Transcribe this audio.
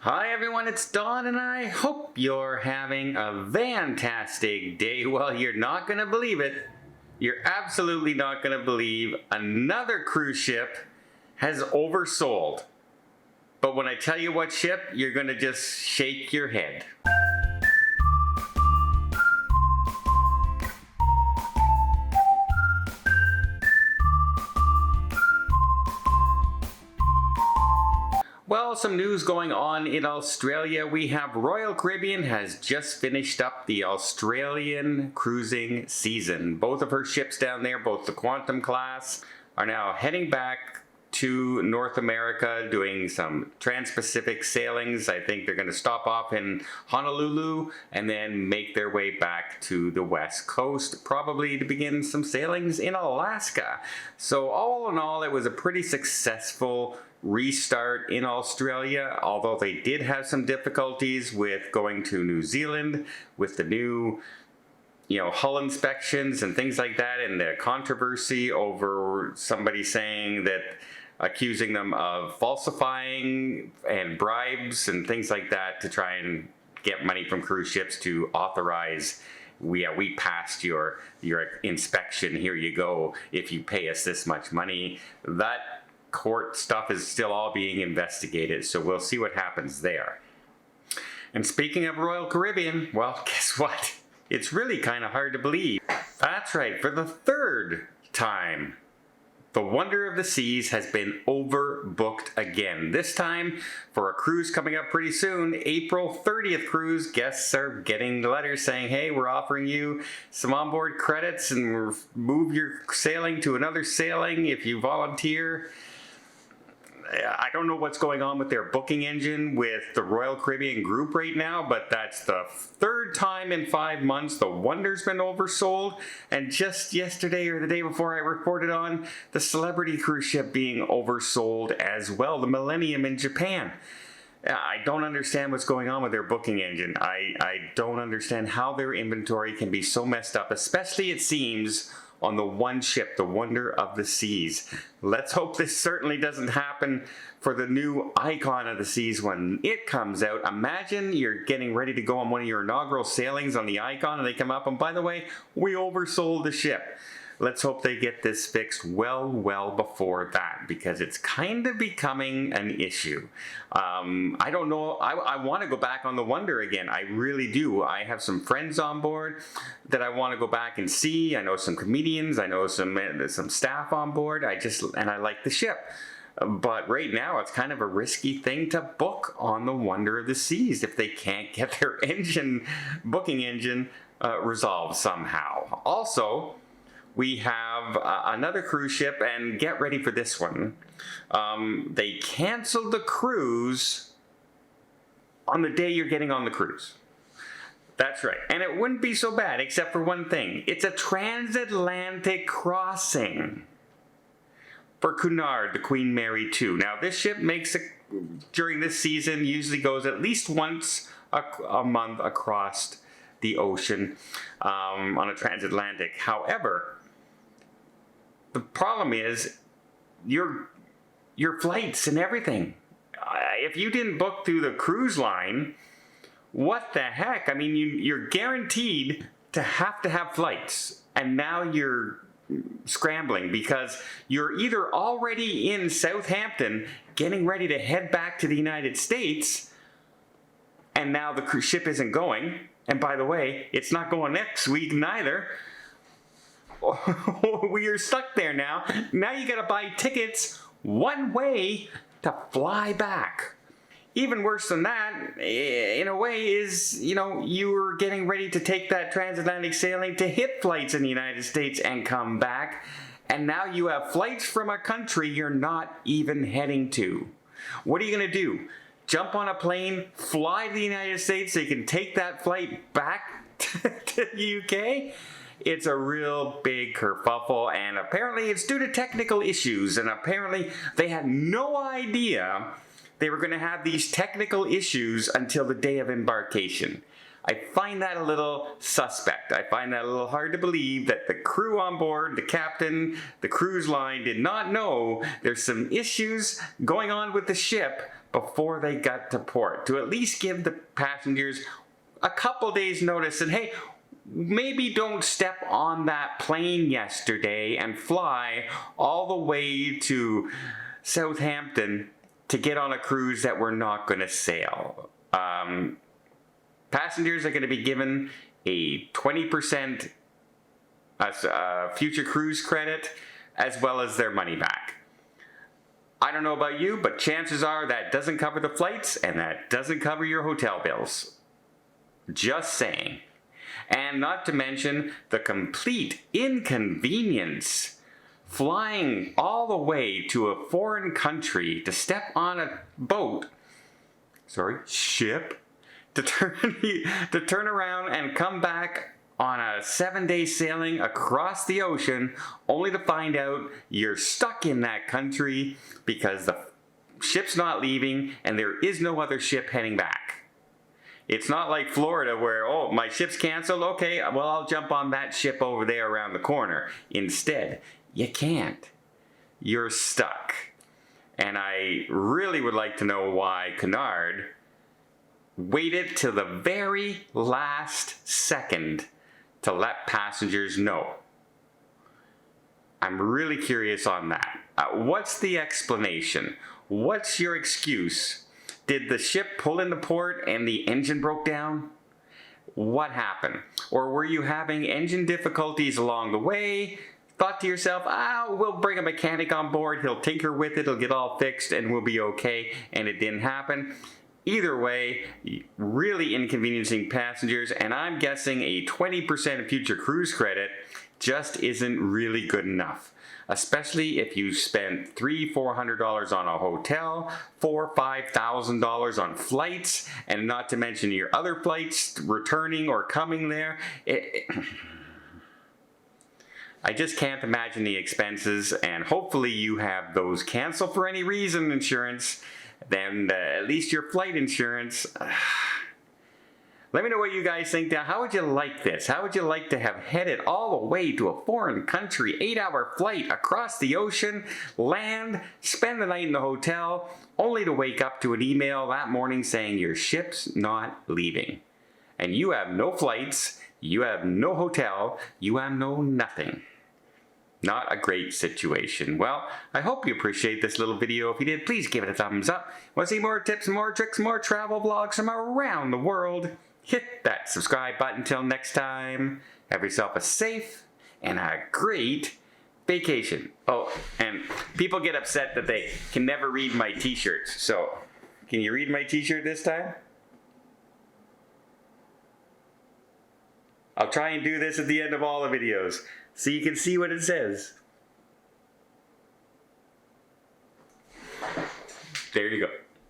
Hi everyone, it's Don and I hope you're having a fantastic day. Well, you're not going to believe it. You're absolutely not going to believe another cruise ship has oversold. But when I tell you what ship, you're going to just shake your head. Well, some news going on in Australia. We have Royal Caribbean has just finished up the Australian cruising season. Both of her ships down there, both the Quantum class, are now heading back to North America doing some trans-Pacific sailings. I think they're going to stop off in Honolulu and then make their way back to the West Coast, probably to begin some sailings in Alaska. So all in all, it was a pretty successful restart in Australia, although they did have some difficulties with going to New Zealand with the new hull inspections and things like that, and the controversy over somebody saying that, accusing them of falsifying and bribes and things like that to try and get money from cruise ships to authorize, we passed your inspection, here you go, if you pay us this much money. That court stuff is still all being investigated, so we'll see what happens there. And speaking of Royal Caribbean, well, guess what? It's really kind of hard to believe. That's right, for the third time, the Wonder of the Seas has been overbooked again. This time for a cruise coming up pretty soon, April 30th cruise. Guests are getting letters saying, hey, we're offering you some onboard credits and we'll move your sailing to another sailing if you volunteer. I don't know what's going on with their booking engine with the Royal Caribbean group right now, but that's the third time in 5 months the Wonder's been oversold. And just yesterday or the day before, I reported on the Celebrity cruise ship being oversold as well, the Millennium in Japan. I don't understand what's going on with their booking engine. I don't understand how their inventory can be so messed up, especially, it seems, on the one ship, the Wonder of the Seas. Let's hope this certainly doesn't happen for the new Icon of the Seas when it comes out. Imagine you're getting ready to go on one of your inaugural sailings on the Icon and they come up and, by the way, we oversold the ship. Let's hope they get this fixed well before that, because it's kind of becoming an issue. I don't know. I want to go back on the Wonder again. I really do. I have some friends on board that I want to go back and see. I know some comedians. I know some staff on board. And I like the ship. But right now, it's kind of a risky thing to book on the Wonder of the Seas if they can't get their booking engine resolved somehow. Also, we have another cruise ship, and get ready for this one. They canceled the cruise on the day you're getting on the cruise. That's right. And it wouldn't be so bad, except for one thing. It's a transatlantic crossing for Cunard, the Queen Mary 2. Now, this ship during this season, usually goes at least once a month across the ocean on a transatlantic. However, the problem is your flights and everything. If you didn't book through the cruise line, what the heck? I mean, you're guaranteed to have flights, and now you're scrambling because you're either already in Southampton getting ready to head back to the United States, and now the cruise ship isn't going. And by the way, it's not going next week neither. We're stuck there now. Now you gotta buy tickets one way to fly back. Even worse than that, in a way, is, you were getting ready to take that transatlantic sailing to hit flights in the United States and come back, and now you have flights from a country you're not even heading to. What are you gonna do? Jump on a plane, fly to the United States so you can take that flight back to the UK? It's a real big kerfuffle, and apparently it's due to technical issues, and apparently they had no idea they were going to have these technical issues until the day of embarkation. I find that a little suspect. I find that a little hard to believe that the crew on board, the captain, the cruise line did not know there's some issues going on with the ship before they got to port, to at least give the passengers a couple days notice and, hey, maybe don't step on that plane yesterday and fly all the way to Southampton to get on a cruise that we're not going to sail. Passengers are going to be given a 20% future cruise credit as well as their money back. I don't know about you, but chances are that doesn't cover the flights and that doesn't cover your hotel bills. Just saying. And not to mention the complete inconvenience flying all the way to a foreign country to step on a ship, to turn around and come back on a 7-day sailing across the ocean, only to find out you're stuck in that country because the ship's not leaving and there is no other ship heading back. It's not like Florida where, oh, my ship's canceled, okay, well, I'll jump on that ship over there around the corner. Instead, you can't. You're stuck. And I really would like to know why Cunard waited till the very last second to let passengers know. I'm really curious on that. What's the explanation? What's your excuse? Did the ship pull into port and the engine broke down? What happened? Or were you having engine difficulties along the way? Thought to yourself, we'll bring a mechanic on board, he'll tinker with it, it'll get all fixed and we'll be okay, and it didn't happen. Either way, really inconveniencing passengers, and I'm guessing a 20% future cruise credit just isn't really good enough. Especially if you spent $300-400 on a hotel, $4,000-5,000 on flights, and not to mention your other flights returning or coming there. I just can't imagine the expenses, and hopefully you have those cancel for any reason insurance. Then at least your flight insurance. Let me know what you guys think now. How would you like this? How would you like to have headed all the way to a foreign country, 8-hour flight across the ocean, land, spend the night in the hotel, only to wake up to an email that morning saying your ship's not leaving. And you have no flights, you have no hotel, you have no nothing. Not a great situation. Well, I hope you appreciate this little video. If you did, please give it a thumbs up. Want to see more tips, more tricks, more travel vlogs from around the world? Hit that subscribe button. Until next time, have yourself a safe and a great vacation. Oh, and people get upset that they can never read my t-shirts. So, can you read my t-shirt this time? I'll try and do this at the end of all the videos, so you can see what it says. There you go.